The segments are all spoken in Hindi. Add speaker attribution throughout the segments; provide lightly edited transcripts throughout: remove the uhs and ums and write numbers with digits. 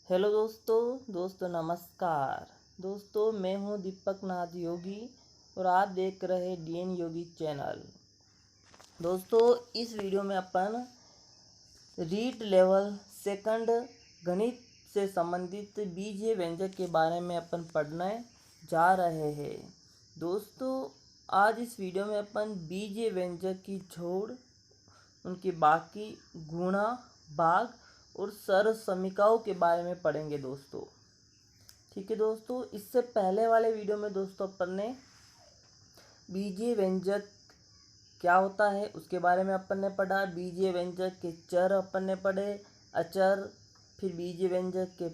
Speaker 1: हेलो दोस्तों नमस्कार। दोस्तों मैं हूं दीपक नाथ योगी और आप देख रहे डीएन योगी चैनल। दोस्तों इस वीडियो में अपन रीट लेवल सेकंड गणित से संबंधित बीजीय व्यंजक के बारे में अपन पढ़ने जा रहे हैं। दोस्तों आज इस वीडियो में अपन बीजीय व्यंजक की जोड़, उनकी बाकी गुणा, भाग और सर्वसमीकाओं के बारे में पढ़ेंगे दोस्तों। ठीक है दोस्तों, इससे पहले वाले वीडियो में दोस्तों अपन ने बीजीय व्यंजक क्या होता है उसके बारे में अपन ने पढ़ा। बीजीय व्यंजक के चर अपन ने पढ़े, अचर, फिर बीजीय व्यंजक के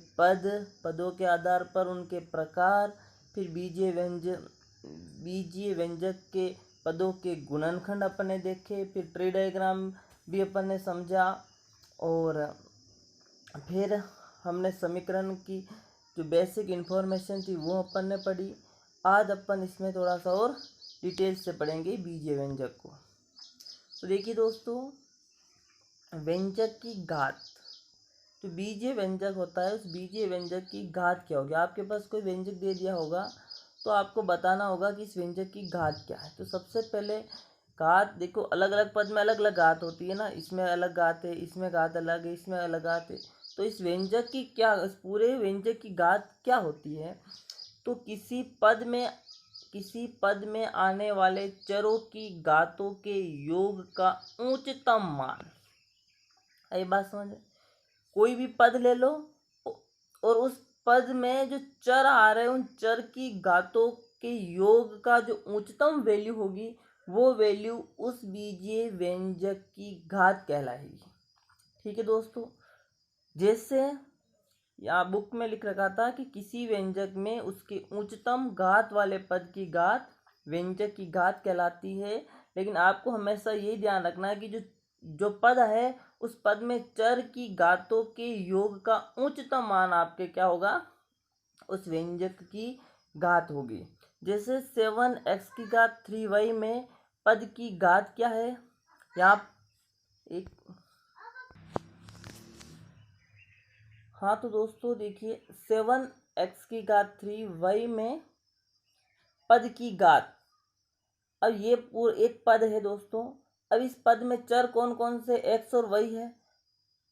Speaker 1: पदों के आधार पर उनके प्रकार, फिर बीजीय व्यंजक के पदों के गुणनखंड अपन ने देखे, फिर ट्री डायग्राम भी अपन ने समझा और फिर हमने समीकरण की जो बेसिक इन्फॉर्मेशन थी वो अपन ने पढ़ी। आज अपन इसमें थोड़ा सा और डिटेल से पढ़ेंगे बीजीय व्यंजक को। तो देखिए दोस्तों, व्यंजक की घात, जो बीजीय व्यंजक होता है उस बीजीय व्यंजक की घात क्या होगी। आपके पास कोई व्यंजक दे दिया होगा तो आपको बताना होगा कि इस व्यंजक की घात क्या है। तो सबसे पहले घात देखो, अलग अलग पद में अलग अलग घात होती है ना, इसमें अलग घात है, इसमें घात अलग है, इसमें अलग घात है। तो इस व्यंजक की क्या, इस पूरे व्यंजक की घात क्या होती है। तो किसी पद में आने वाले चरों की घातों के योग का उच्चतम मान। ये बात समझ, कोई भी पद ले लो और उस पद में जो चर आ रहे हैं उन चर की घातों के योग का जो उच्चतम वैल्यू होगी वो वैल्यू उस बीजीय व्यंजक की घात कहलाएगी। ठीक है दोस्तों, जैसे यहाँ बुक में लिख रखा था कि किसी व्यंजक में उसके उच्चतम घात वाले पद की घात व्यंजक की घात कहलाती है। लेकिन आपको हमेशा ये ध्यान रखना है कि जो पद है उस पद में चर की घातों के योग का उच्चतम मान आपके क्या होगा, उस व्यंजक की घात होगी। जैसे 7x की घात 3y में पद की घात क्या है, यहाँ एक हाँ तो दोस्तों देखिए 7x की घात 3y में पद की घात, अब ये पूरा एक पद है दोस्तों। अब इस पद में चर कौन कौन से x और y है,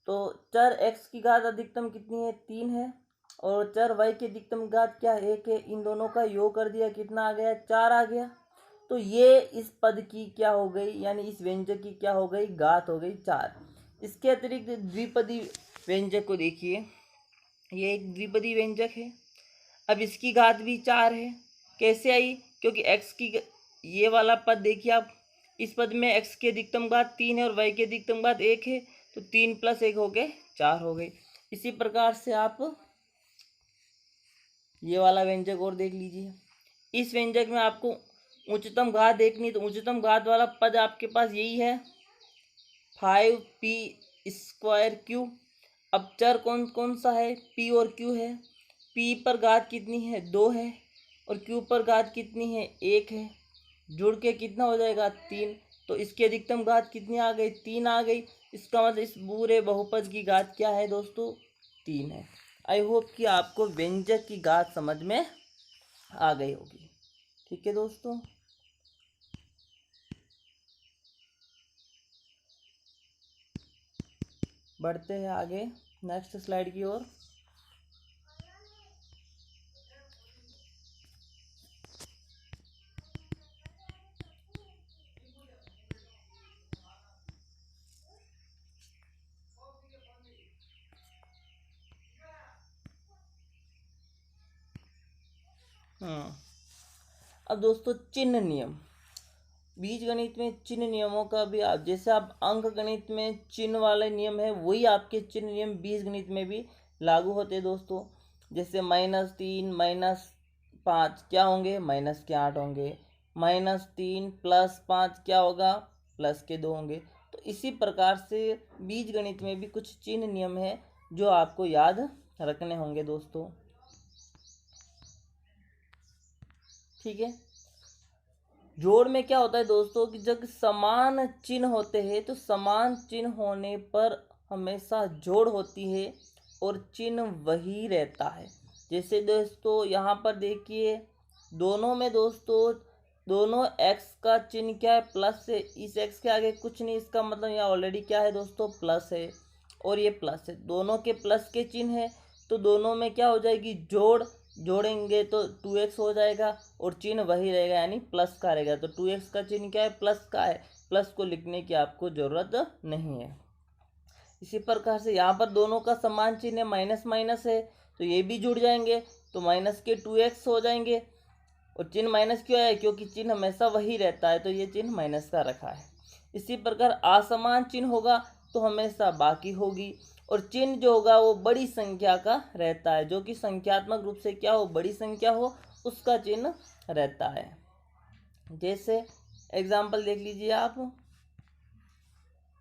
Speaker 1: तो चर x की घात अधिकतम कितनी है, 3 है, और चर y की अधिकतम घात क्या है, 1 है। इन दोनों का योग कर दिया, कितना आ गया, 4 आ गया। तो ये इस पद की क्या हो गई, यानी इस व्यंजक की क्या हो गई, घात हो गई 4। इसके अतिरिक्त द्विपदी व्यंजक को देखिए, ये एक द्विपदी व्यंजक है। अब इसकी घात भी 4 है। कैसे आई, क्योंकि x की ये वाला पद देखिए आप, इस पद में x की अधिकतम घात 3 है और y की अधिकतम घात 1 है, तो 3 + 1 हो गए 4 हो गए। इसी प्रकार से आप ये वाला व्यंजक और देख लीजिए। इस व्यंजक में आपको उच्चतम घात देखनी, तो उच्चतम घात वाला पद आपके पास यही है 5p²q। अब चर कौन कौन सा है, p और q है। p पर घात कितनी है, 2 है, और q पर घात कितनी है, 1 है। जुड़ के कितना हो जाएगा, 3। तो इसकी अधिकतम घात कितनी आ गई, 3 आ गई। इसका मतलब इस पूरे बहुपद की घात क्या है दोस्तों, 3 है। आई होप कि आपको व्यंजक की घात समझ में आ गई होगी। ठीक है दोस्तों, बढ़ते हैं आगे नेक्स्ट स्लाइड की ओर। अब दोस्तों चिन्ह नियम, बीज गणित में चिन्ह नियमों का भी आप, जैसे आप अंक गणित में चिन्ह वाले नियम है वही आपके चिन्ह नियम बीज गणित में भी लागू होते हैं दोस्तों। जैसे -3 -5 क्या होंगे, -8 होंगे। -3 + 5 क्या होगा, +2 होंगे। तो इसी प्रकार से बीज गणित में भी कुछ चिन्ह नियम है जो आपको याद रखने होंगे दोस्तों। ठीक है, जोड़ में क्या होता है दोस्तों कि जब समान चिन्ह होते हैं तो समान चिन्ह होने पर हमेशा जोड़ होती है, और चिन्ह वही रहता है। जैसे दोस्तों यहाँ पर देखिए, दोनों में दोस्तों दोनों x का चिन्ह क्या है, प्लस है। इस x के आगे कुछ नहीं, इसका मतलब यहाँ ऑलरेडी क्या है दोस्तों, प्लस है और ये प्लस है। दोनों के प्लस के चिन्ह है तो दोनों में क्या हो जाएगी, जोड़ेंगे तो 2x हो जाएगा और चिन्ह वही रहेगा, यानी प्लस का रहेगा। तो 2x का चिन्ह क्या है, प्लस का है। प्लस को लिखने की आपको ज़रूरत नहीं है। इसी प्रकार से यहाँ पर दोनों का समान चिन्ह है, माइनस माइनस है तो ये भी जुड़ जाएंगे, तो माइनस के 2x हो जाएंगे। और चिन्ह माइनस क्यों है, क्योंकि चिन्ह हमेशा वही रहता है, तो ये चिन्ह माइनस का रखा है। इसी प्रकार असमान चिन्ह होगा तो हमेशा बाकी होगी, और चिन्ह जो होगा वो बड़ी संख्या का रहता है, जो कि संख्यात्मक रूप से क्या हो, बड़ी संख्या हो, उसका चिन्ह रहता है। जैसे एग्जाम्पल देख लीजिए आप।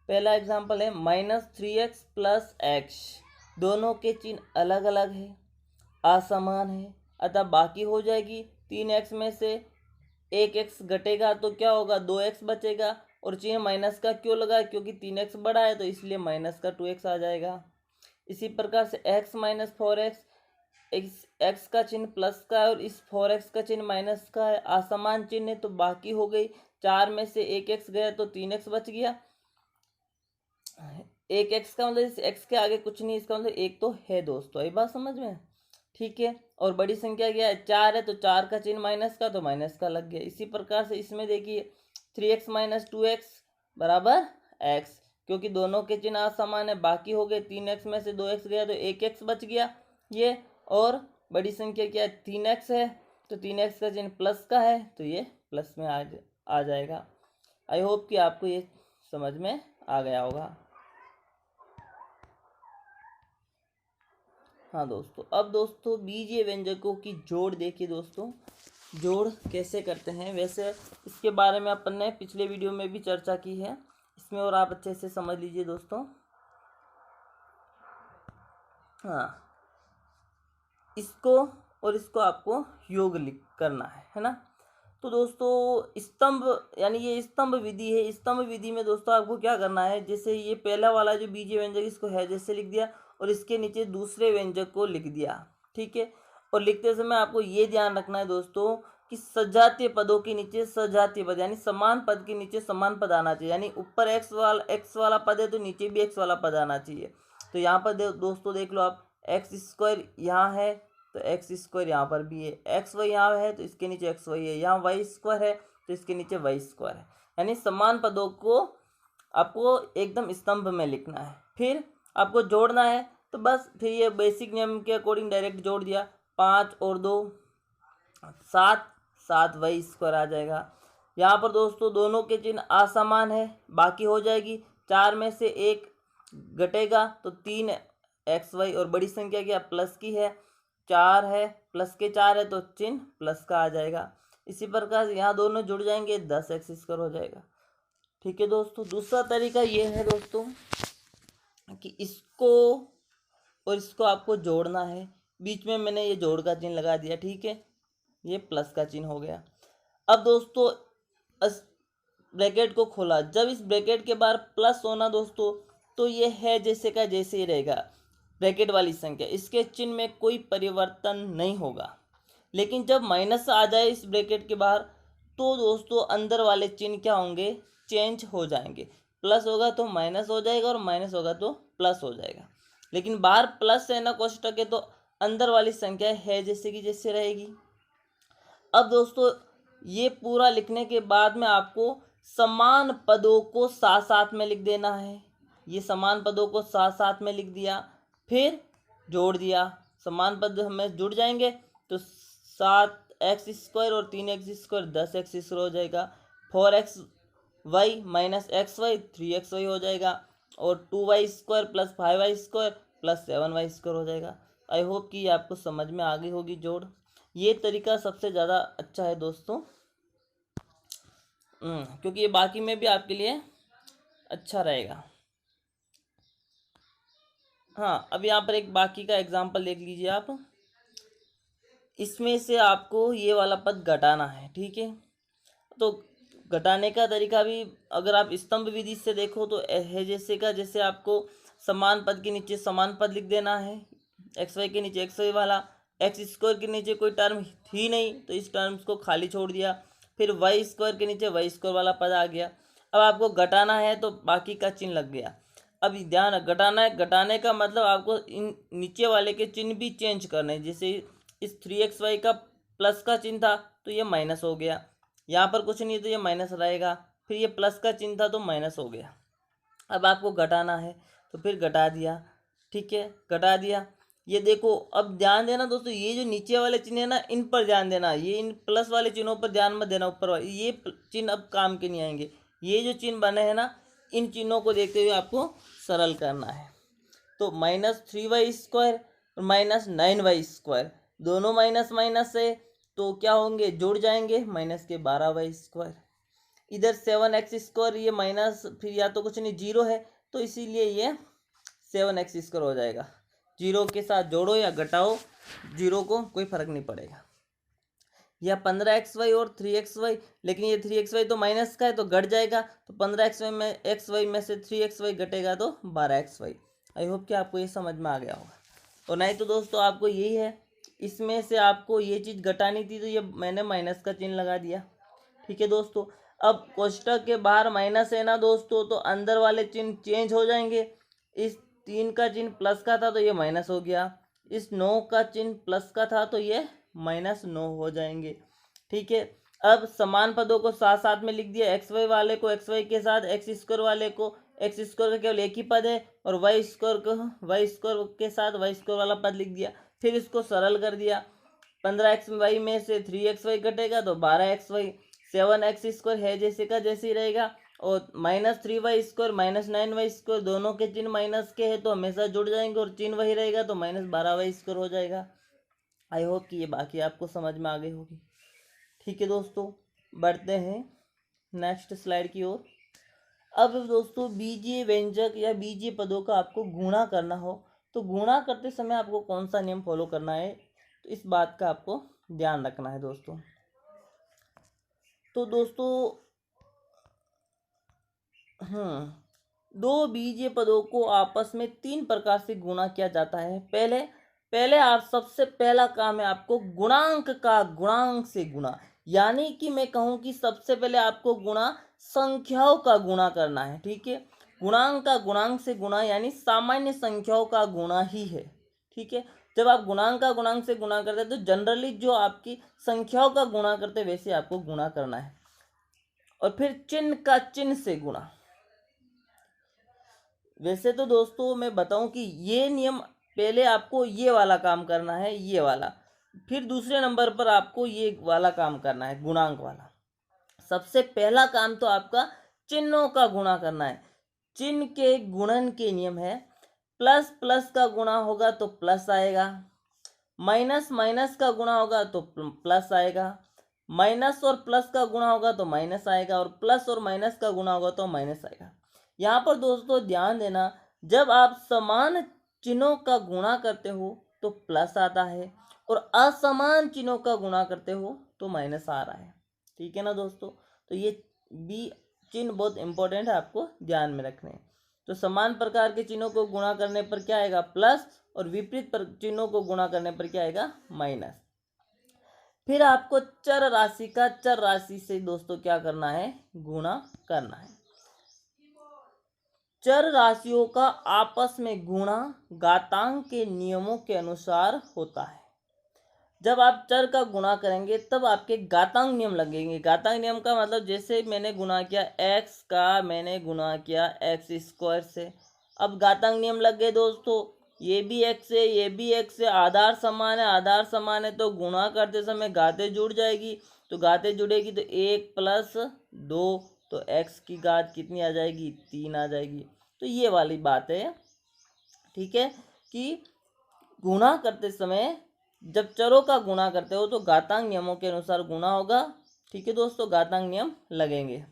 Speaker 1: पहला एग्जाम्पल है -3x प्लस एक्स। दोनों के चिन्ह अलग अलग है, असमान है, अतः बाकी हो जाएगी। 3x में से 1x घटेगा तो क्या होगा, 2x बचेगा। और चिन्ह माइनस का क्यों लगा, क्योंकि 3x बड़ा है तो इसलिए माइनस का 2x आ जाएगा। इसी प्रकार से x माइनस 4x, x का चिन्ह प्लस का है और इस 4x का चिन्ह माइनस का है, असमान चिन्ह है तो बाकी हो गई। 4 में से 1x गया तो 3x बच गया। 1x का मतलब इस x के आगे कुछ नहीं, इसका मतलब 1 तो है दोस्तों, ये बात समझ में, ठीक है। और बड़ी संख्या क्या है, 4 है तो 4 का चिन्ह माइनस का, तो माइनस का लग गया। इसी प्रकार से इसमें देखिए 3x माइनस 2x बराबर x, क्योंकि दोनों के चिन्ह असमान है, बाकी हो गए। 3x में से 2x गया तो 1x बच गया ये। और बड़ी संख्या क्या है, 3x है तो 3x का चिन्ह प्लस का है, तो ये प्लस में आ जाएगा। आई होप कि आपको ये समझ में आ गया होगा। हाँ दोस्तों, अब दोस्तों बीजीय व्यंजकों की जोड़ देखिए दोस्तों, जोड़ कैसे करते हैं। वैसे इसके बारे में अपन ने पिछले वीडियो में भी चर्चा की है, इसमें और आप अच्छे से समझ लीजिए दोस्तों। हाँ, इसको और इसको आपको योग करना है ना। तो दोस्तों स्तंभ, यानी ये स्तंभ विधि है। स्तंभ विधि में दोस्तों आपको क्या करना है, जैसे ये पहला वाला जो बीजीय व्यंजक, इसको है जैसे लिख दिया और इसके नीचे दूसरे व्यंजक को लिख दिया, ठीक है। और लिखते समय आपको ये ध्यान रखना है दोस्तों कि सजातीय पदों के नीचे सजातीय पद, यानी समान पद के नीचे समान पद आना चाहिए। यानी ऊपर एक्स वाला पद है तो नीचे भी एक्स वाला पद आना चाहिए। तो यहाँ पर दोस्तों देख लो आप, एक्स स्क्वायर यहाँ है तो एक्स स्क्वायर यहाँ पर भी है, एक्स वाई यहाँ है तो इसके नीचे एक्स वाई है, यहाँ वाई स्क्वायर है तो इसके नीचे वाई स्क्वायर है। यानी समान पदों को आपको एकदम स्तंभ में लिखना है। फिर आपको जोड़ना है तो बस फिर ये बेसिक नियम के अकॉर्डिंग डायरेक्ट जोड़ दिया। 5 और 2 7, 7 वाई स्क्वायर आ जाएगा। यहाँ पर दोस्तों दोनों के चिन्ह असमान है, बाकी हो जाएगी। 4 में से 1 घटेगा तो 3 एक्स वाई, और बड़ी संख्या क्या प्लस की है, 4 है, प्लस के 4 है तो चिन्ह प्लस का आ जाएगा। इसी प्रकार यहाँ दोनों जुड़ जाएंगे, 10 एक्स स्क्वायर हो जाएगा, ठीक है दोस्तों। दूसरा तरीका ये है दोस्तों कि इसको और इसको आपको जोड़ना है। बीच में मैंने ये जोड़ का चिन्ह लगा दिया, ठीक है, ये प्लस का चिन्ह हो गया। अब दोस्तों ब्रैकेट को खोला, जब इस ब्रैकेट के बाहर प्लस होना दोस्तों तो ये है जैसे का जैसे ही रहेगा, ब्रैकेट वाली संख्या, इसके चिन्ह में कोई परिवर्तन नहीं होगा। लेकिन जब माइनस आ जाए इस ब्रैकेट के बाहर तो दोस्तों अंदर वाले चिन्ह क्या होंगे, चेंज हो जाएंगे। प्लस होगा तो माइनस हो जाएगा और माइनस होगा तो प्लस हो जाएगा। लेकिन बाहर प्लस है ना कोष्टक है तो अंदर वाली संख्या है जैसे कि जैसे रहेगी। अब दोस्तों ये पूरा लिखने के बाद में आपको समान पदों को साथ साथ में लिख देना है। ये समान पदों को साथ साथ में लिख दिया, फिर जोड़ दिया, समान पद हमें जुड़ जाएंगे तो 7 एक्स स्क्वायर और 3 एक्स स्क्वायर 10 एक्स स्क्वायर हो जाएगा। 4 x y minus x y 3 x y हो जाएगा, और 2 y square plus 5 y square plus 7 y square हो जाएगा। आई होप कि ये आपको समझ में आ गई होगी जोड़। ये तरीका सबसे ज़्यादा अच्छा है दोस्तों, क्योंकि ये बाकी में भी आपके लिए अच्छा रहेगा। हाँ, अब यहाँ पर एक बाकी का एग्जाम्पल देख लीजिए आप। इसमें से आपको ये वाला पद घटाना है, ठीक है। तो घटाने का तरीका भी अगर आप स्तंभ विधि से देखो तो है जैसे का जैसे आपको समान पद के नीचे समान पद लिख देना है। एक्स वाई के नीचे एक्स वाई वाला, एक्स स्क्वायर के नीचे कोई टर्म थी नहीं तो इस टर्म्स को खाली छोड़ दिया, फिर वाई स्क्वायर के नीचे वाई स्क्वायर वाला पद आ गया। अब आपको घटाना है तो बाकी का चिन्ह लग गया। अब ध्यान घटाना है, घटाने का मतलब आपको इन नीचे वाले के चिन्ह भी चेंज करने हैं। जैसे इस 3xy का प्लस का चिन्ह था तो ये माइनस हो गया, यहाँ पर कुछ नहीं तो ये माइनस रहेगा, फिर ये प्लस का चिन्ह था तो माइनस हो गया। अब आपको घटाना है तो फिर घटा दिया, ठीक है, घटा दिया। ये देखो, अब ध्यान देना दोस्तों, ये जो नीचे वाले चिन्ह है ना, इन पर ध्यान देना, ये इन प्लस वाले चिन्हों पर ध्यान मत देना, ऊपर वाले ये चिन्ह अब काम के नहीं आएंगे। ये जो चिन्ह बने हैं ना, इन चिन्हों को देखते हुए आपको सरल करना है। तो -3y² और -9y², दोनों माइनस माइनस है तो क्या होंगे, जुड़ जाएंगे, -12y²। इधर 7x², ये माइनस, फिर या तो कुछ नहीं, जीरो है तो इसीलिए ये 7x² हो जाएगा। जीरो के साथ जोड़ो या घटाओ, जीरो को कोई फर्क नहीं पड़ेगा। या 15xy और 3xy, लेकिन ये 3xy तो माइनस का है तो घट जाएगा, तो 15xy में xy में से 3xy घटेगा तो 12xy। आई होप कि आपको ये समझ में आ गया होगा। और नहीं तो दोस्तों आपको यही है, इसमें से आपको ये चीज़ घटानी थी तो ये मैंने माइनस का चिन्ह लगा दिया, ठीक है दोस्तों। अब कोष्टक के बाहर माइनस है ना दोस्तों, तो अंदर वाले चिन्ह चेंज हो जाएंगे। इस 3 का चिन्ह प्लस का था तो ये माइनस हो गया, इस 9 का चिन्ह प्लस का था तो ये -9 हो जाएंगे, ठीक है। अब समान पदों को साथ साथ में लिख दिया, एक्स वाई वाले को एक्स वाई के साथ, x² वाले को x² का केवल एक ही पद है, और y² को y² के साथ y² वाला पद लिख दिया। फिर इसको सरल कर दिया, 15xy में से 3xy घटेगा तो 12xy, 7x² है जैसे का जैसे ही रहेगा, और -3y² -9y² दोनों के चिन्ह माइनस के हैं तो हमेशा जुड़ जाएंगे, और चिन्ह वही रहेगा तो -12y² हो जाएगा। आई होप कि ये बाकी आपको समझ में आ गई होगी, ठीक है दोस्तों। बढ़ते हैं नेक्स्ट स्लाइड की ओर। अब दोस्तों बीजीय व्यंजक या बीजीय पदों का आपको गुणा करना हो तो गुणा करते समय आपको कौन सा नियम फॉलो करना है, तो इस बात का आपको ध्यान रखना है दोस्तों। तो दोस्तों दो बीजीय पदों को आपस में 3 प्रकार से गुणा किया जाता है। पहले आप सबसे पहला काम है आपको गुणांक का गुणांक से गुणा, यानी कि मैं कहूँ कि सबसे पहले आपको गुणा संख्याओं का गुणा करना है, ठीक है। गुणांक का गुणांक से गुणा यानी सामान्य संख्याओं का गुणा ही है, ठीक है। जब आप गुणांक का गुणांक से गुणा करते हैं तो जनरली जो आपकी संख्याओं का गुणा करते वैसे आपको गुणा करना है। और फिर चिन्ह का चिन्ह से गुणा। वैसे तो दोस्तों मैं बताऊं कि ये नियम पहले आपको ये वाला काम करना है, ये वाला, फिर दूसरे नंबर पर आपको ये वाला काम करना है, गुणांक वाला। सबसे पहला काम तो आपका चिन्हों का गुणा करना है। चिन्ह के गुणन के नियम है, प्लस प्लस का गुणा होगा तो प्लस आएगा, माइनस माइनस का गुणा होगा तो प्लस आएगा, माइनस और प्लस का गुणा होगा तो माइनस आएगा, और प्लस और माइनस का गुणा होगा तो माइनस आएगा। यहाँ पर दोस्तों ध्यान देना, जब आप समान चिन्हों का गुणा करते हो तो प्लस आता है, और असमान चिन्हों का गुणा करते हो तो माइनस आ रहा है, ठीक है ना दोस्तों। तो ये भी चिन्ह बहुत इंपॉर्टेंट है, आपको ध्यान में रखने। तो समान प्रकार के चिन्हों को गुणा करने पर क्या आएगा, प्लस, और विपरीत चिन्हों को गुणा करने पर क्या आएगा, माइनस। फिर आपको चर राशि का चर राशि से दोस्तों क्या करना है, गुणा करना है। चर राशियों का आपस में गुणा घातांक के नियमों के अनुसार होता है। जब आप चर का गुणा करेंगे तब आपके घातांक नियम लगेंगे। घातांक नियम का मतलब जैसे मैंने गुणा किया x का, मैंने गुणा किया x² से, अब घातांक नियम लग गए दोस्तों। ये भी x है, ये भी x है, आधार समान है, आधार समान है तो गुणा करते समय घातें जुड़ जाएगी, तो घातें जुड़ेगी तो 1 + 2, तो x की घात कितनी आ जाएगी, 3 आ जाएगी। तो ये वाली बात है, ठीक है, कि गुणा करते समय जब चरों का गुणा करते हो तो घातांक नियमों के अनुसार गुणा होगा, ठीक है दोस्तों, घातांक नियम लगेंगे।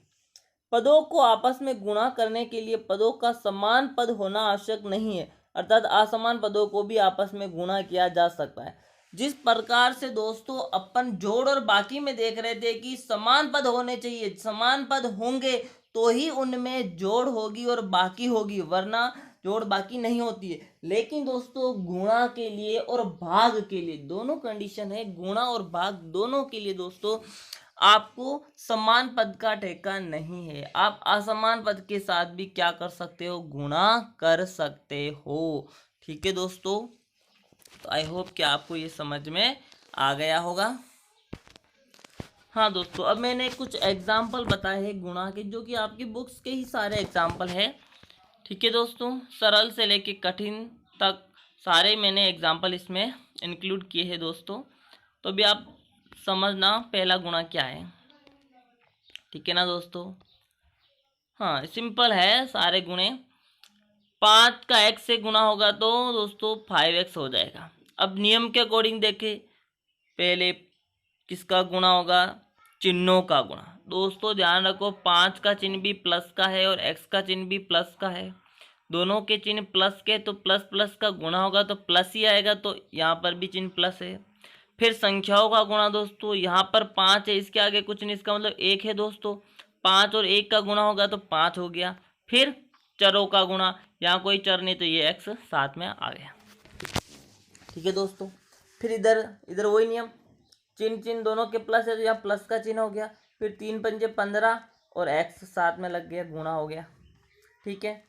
Speaker 1: पदों को आपस में गुणा करने के लिए पदों का समान पद होना आवश्यक नहीं है, अर्थात असमान पदों को भी आपस में गुणा किया जा सकता है। जिस प्रकार से दोस्तों अपन जोड़ और बाकी में देख रहे थे कि समान पद होने चाहिए, समान पद होंगे तो ही उनमें जोड़ होगी और बाकी होगी, वरना जोड़ बाकी नहीं होती है। लेकिन दोस्तों गुणा के लिए और भाग के लिए दोनों कंडीशन है, गुणा और भाग दोनों के लिए दोस्तों आपको समान पद का ठेका नहीं है। आप असमान पद के साथ भी क्या कर सकते हो, गुणा कर सकते हो। ठीक है दोस्तों, तो आई होप कि आपको ये समझ में आ गया होगा। हाँ दोस्तों, अब मैंने कुछ एग्जाम्पल बताए हैं गुणा के, जो कि आपकी बुक्स के ही सारे एग्जाम्पल है। ठीक है दोस्तों, सरल से लेके कठिन तक सारे मैंने एग्जाम्पल इसमें इंक्लूड किए हैं दोस्तों। तो अभी आप समझना पहला गुणा क्या है। ठीक है ना दोस्तों, हाँ सिंपल है सारे गुणे। 5 का x से गुणा होगा तो दोस्तों 5x हो जाएगा। अब नियम के अकॉर्डिंग देखें, पहले किसका गुणा होगा, चिन्हों का गुणा। दोस्तों ध्यान रखो, 5 का चिन्ह भी प्लस का है और x का चिन्ह भी प्लस का है। दोनों के चिन्ह प्लस के, तो प्लस प्लस का गुणा होगा तो प्लस ही आएगा, तो यहाँ पर भी चिन्ह प्लस है। फिर संख्याओं का गुणा दोस्तों, यहाँ पर 5 है, इसके आगे कुछ नहीं, इसका मतलब 1 है दोस्तों। 5 और 1 का गुणा होगा तो 5 हो गया। फिर चरों का गुणा, यहाँ कोई चर नहीं तो ये x साथ में आ गया। ठीक है दोस्तों, फिर इधर इधर वही नियम, चिन्ह चिन्ह दोनों के प्लस है तो यहाँ प्लस का चिन्ह हो गया। फिर 3 पंजे 15 और x साथ में लग गया, गुणा हो गया। ठीक है,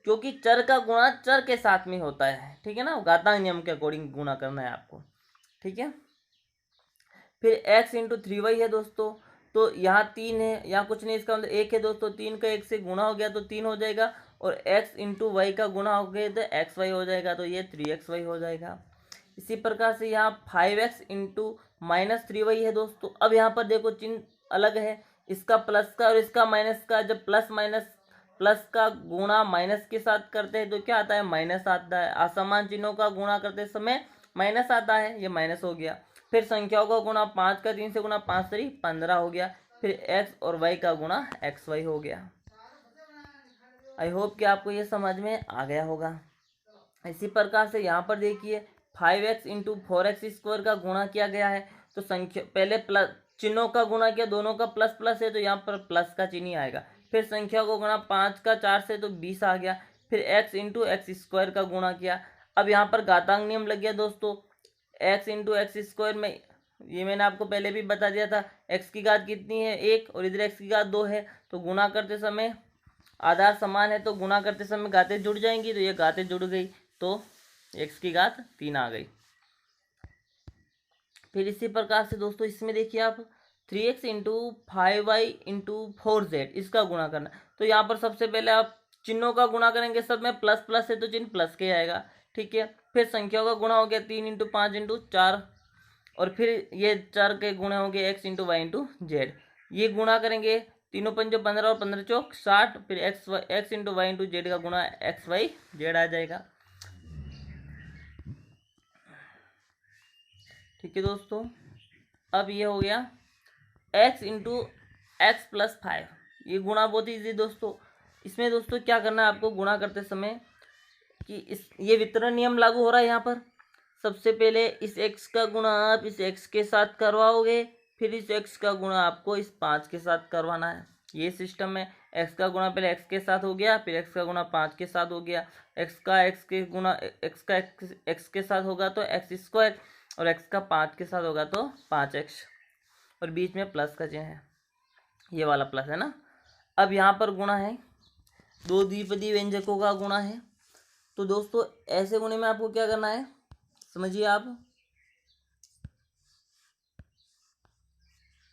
Speaker 1: क्योंकि चर का गुणा चर के साथ में होता है। ठीक है ना, घातांक नियम के अकॉर्डिंग गुणा करना है आपको। ठीक है, फिर x इंटू 3y है दोस्तों, तो यहाँ 3 है, यहाँ कुछ नहीं, इसका मतलब 1 है दोस्तों। 3 का 1 से गुणा हो गया तो 3 हो जाएगा, और x इंटू वाई का गुणा हो गया तो xy हो जाएगा, तो ये 3xy हो जाएगा। इसी प्रकार से यहाँ 5x इंटू -3y है दोस्तों। अब यहाँ पर देखो चिन्ह अलग है, इसका प्लस का और इसका माइनस का। जब प्लस माइनस, प्लस का गुणा माइनस के साथ करते हैं तो क्या आता है, माइनस आता है। असमान चिन्हों का गुणा करते समय माइनस आता है, ये माइनस हो गया। फिर संख्याओं का गुणा, 5 का 3 से गुणा, 5 3 15 हो गया। फिर x और y का गुणा xy हो गया। आई होप कि आपको ये समझ में आ गया होगा। इसी प्रकार से यहाँ पर देखिए 5x इंटू 4x स्क्वायर का गुणा किया गया है, तो संख्या पहले प्लस चिन्हों का गुणा किया, दोनों का प्लस प्लस है तो यहाँ पर प्लस का चिन्ह ही आएगा। फिर संख्या को गुणा, 5 का 4 से तो 20 आ गया। फिर x इंटू एक्स स्क्वायर का गुणा किया। अब यहाँ पर घातांक नियम लग गया दोस्तों, x इंटू एक्स स्क्वायर में, ये मैंने आपको पहले भी बता दिया था, x की घात कितनी है 1 और इधर x की घात 2 है, तो गुणा करते समय आधार समान है तो गुणा करते समय घातें जुड़ जाएंगी, तो ये घातें जुड़ गई तो x की घात 3 आ गई। फिर इसी प्रकार से दोस्तों इसमें देखिए आप 3x into 5y into 4z इसका गुणा करना। तो यहाँ पर सबसे पहले आप चिन्हों का गुणा करेंगे, सब में प्लस प्लस है तो चिन्ह प्लस के आएगा। ठीक है, फिर संख्याओं का गुणा हो गया 3 इंटू 5 इंटू 4, और फिर ये 4 के गुणे हो गए x into y into z. ये गुणा करेंगे, तीनों पंजो 15 और 15 चौक 60, फिर x into y into z का गुणा एक्स वाई जेड आ जाएगा। ठीक है दोस्तों, अब ये हो गया x इंटू एक्स प्लस 5, ये गुणा बहुत ईजी दोस्तों। इसमें दोस्तों क्या करना है आपको गुणा करते समय कि ये वितरण नियम लागू हो रहा है यहाँ पर। सबसे पहले इस x का गुणा आप इस x के साथ करवाओगे, फिर इस x का गुणा आपको इस 5 के साथ करवाना है। ये सिस्टम है, x का गुणा पहले x के साथ हो गया, फिर x का गुणा 5 के साथ हो गया। x का x के गुणा x का x के साथ होगा तो एक्स स्क्वायर, और x का 5 के साथ होगा तो 5x, और बीच में प्लस का चिन्ह है, ये वाला प्लस है ना। अब यहाँ पर गुणा है, दो द्विपदी व्यंजकों का गुणा है। तो दोस्तों ऐसे गुणे में आपको क्या करना है, समझिए आप।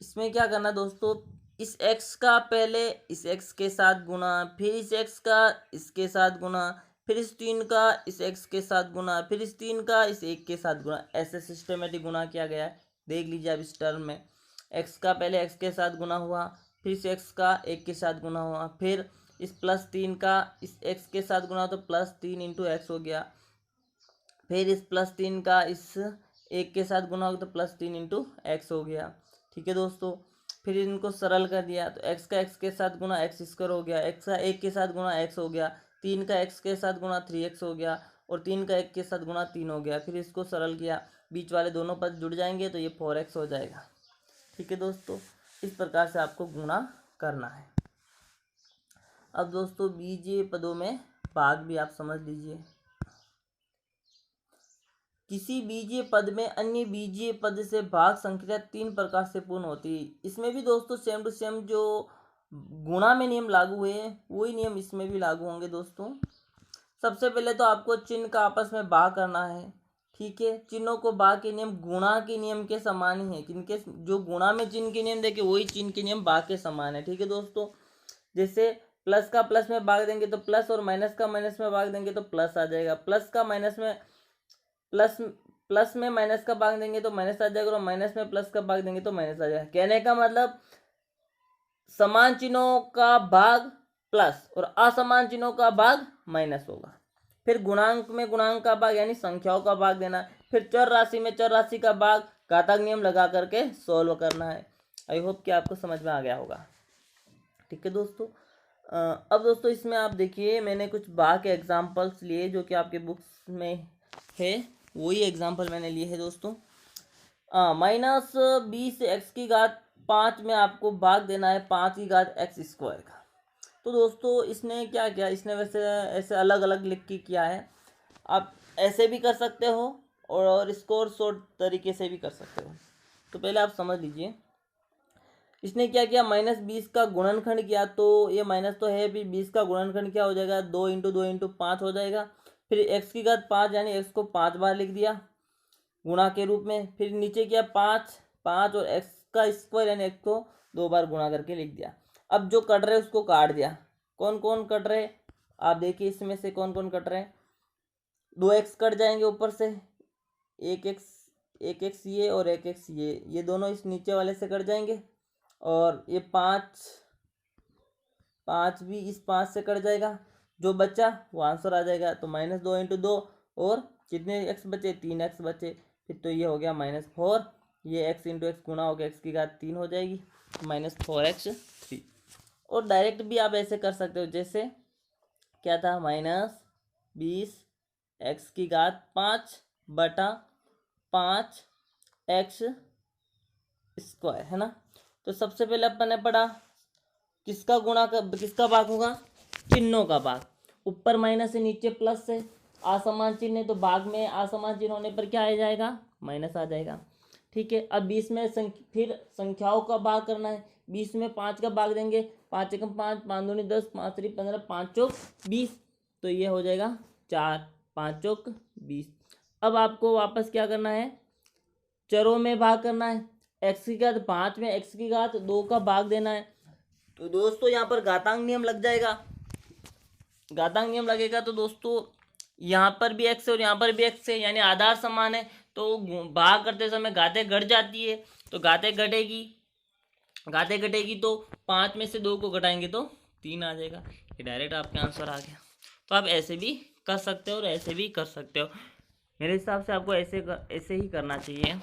Speaker 1: इसमें क्या करना दोस्तों, इस x का पहले इस x के साथ गुणा, फिर इस x का इसके साथ गुणा, फिर इस 3 का इस x के साथ गुणा, फिर इस 3 का इस 1 के साथ गुणा। ऐसे सिस्टमेटिक गुणा किया गया है। देख लीजिए अब इस टर्म में x का पहले x के साथ गुणा हुआ, फिर इस x का 1 के साथ गुणा हुआ, फिर इस +3 का इस x के साथ गुणा तो +3 इंटू एक्स हो गया, फिर इस +3 का इस 1 के साथ गुणा होगा तो +3 इंटू एक्स हो गया। ठीक है दोस्तों, फिर इनको सरल कर दिया तो x का x के साथ गुणा एक्स स्क्वायर हो गया, x का 1 के साथ गुणा x हो गया, 3 का x के साथ गुणा 3x हो गया, और 3 का 1 के साथ गुणा 3 हो गया। फिर इसको सरल किया, बीच वाले दोनों पद जुड़ जाएंगे तो ये 4x हो जाएगा। ठीक है दोस्तों, इस प्रकार से आपको गुणा करना है। अब दोस्तों बीजीय पदों में भाग भी आप समझ लीजिए। किसी बीजीय पद में अन्य बीजीय पद से भाग संख्या 3 प्रकार से पूर्ण होती है। इसमें भी दोस्तों सेम टू सेम जो गुणा में नियम लागू हुए वही नियम इसमें भी लागू होंगे दोस्तों। सबसे पहले तो आपको चिन्ह का आपस में भाग करना है, ठीक है। चिन्हों को भाग के नियम गुणा के नियम के समान ही है, किनके, जो गुणा में चिन्ह के नियम देखे वही चिन्ह के नियम भाग के समान है, ठीक है दोस्तों। जैसे प्लस का प्लस में भाग देंगे तो प्लस, और माइनस का माइनस में भाग देंगे तो प्लस आ जाएगा। प्लस का माइनस में प्लस में माइनस का भाग देंगे तो माइनस आ जाएगा, और माइनस में प्लस का भाग देंगे तो माइनस आ जाएगा। कहने का मतलब समान चिन्हों का भाग प्लस और असमान चिन्हों का भाग माइनस होगा। फिर गुणांक में गुणांक का भाग यानी संख्याओं का भाग देना। फिर चर राशि में चर राशि का भाग घातांक नियम लगा करके सॉल्व करना है। आई होप कि आपको समझ में आ गया होगा, ठीक है दोस्तों। अब दोस्तों इसमें आप देखिए मैंने कुछ भाग के एग्जाम्पल्स लिए जो कि आपके बुक्स में है, वही एग्जाम्पल मैंने लिए है दोस्तों। -20 x⁵ में आपको भाग देना है 5x² का। तो दोस्तों इसने क्या किया, इसने वैसे ऐसे अलग अलग लिख के किया है। आप ऐसे भी कर सकते हो और इसको और शॉर्ट तरीके से भी कर सकते हो। तो पहले आप समझ लीजिए इसने क्या किया, -20 का गुणनखंड किया। तो ये माइनस तो है भी, 20 का गुणनखंड क्या हो जाएगा, 2 × 2 × 5 हो जाएगा। फिर x⁵5 यानी x को 5 बार लिख दिया गुणा के रूप में। फिर नीचे किया 5 और x² यानी x को 2 बार गुणा करके लिख दिया। अब जो कट रहे उसको काट दिया। कौन कौन कट रहे आप देखिए, इसमें से कौन कौन कट रहे हैं। 2x कट जाएंगे ऊपर से, एक x ये और एक x ये दोनों इस नीचे वाले से कट जाएंगे। और ये 5 भी इस 5 से कट जाएगा। जो बचा वो आंसर आ जाएगा। तो -2 × 2 और कितने x बचे, 3x बचे। फिर तो ये हो गया -4, ये x × x गुणा हो गया x⁵3 हो जाएगी, -4x3। और डायरेक्ट भी आप ऐसे कर सकते हो, जैसे क्या था, -20 x⁵5 बटा 5x² है ना। तो सबसे पहले अपन ने पढ़ा किसका भाग होगा, चिन्हों का भाग। ऊपर माइनस है नीचे प्लस है, असमान चिन्ह है तो भाग में असमान चिन्ह होने पर क्या आ जाएगा, माइनस आ जाएगा, ठीक है। अब 20 में फिर संख्याओं का भाग करना है। 20 में 5 का भाग देंगे, 5 × 5 5 दूनी 10, 5 × 3 15, 5 चौक 20। तो ये हो जाएगा 4, 5 चौक 20। अब आपको वापस क्या करना है, चरों में भाग करना है। x⁵5 में x⁵2 का भाग देना है। तो दोस्तों यहाँ पर घातांक नियम लग जाएगा। घातांक नियम लगेगा तो दोस्तों यहाँ पर भी x है और यहाँ पर भी x है, यानी आधार समान है। तो भाग करते समय घाते घट जाती है, तो घाते घटेगी तो 5 में से 2 को घटाएंगे तो 3 आ जाएगा। ये डायरेक्ट आपके आंसर आ गया। तो आप ऐसे भी कर सकते हो और ऐसे भी कर सकते हो। मेरे हिसाब से आपको ऐसे ही करना चाहिए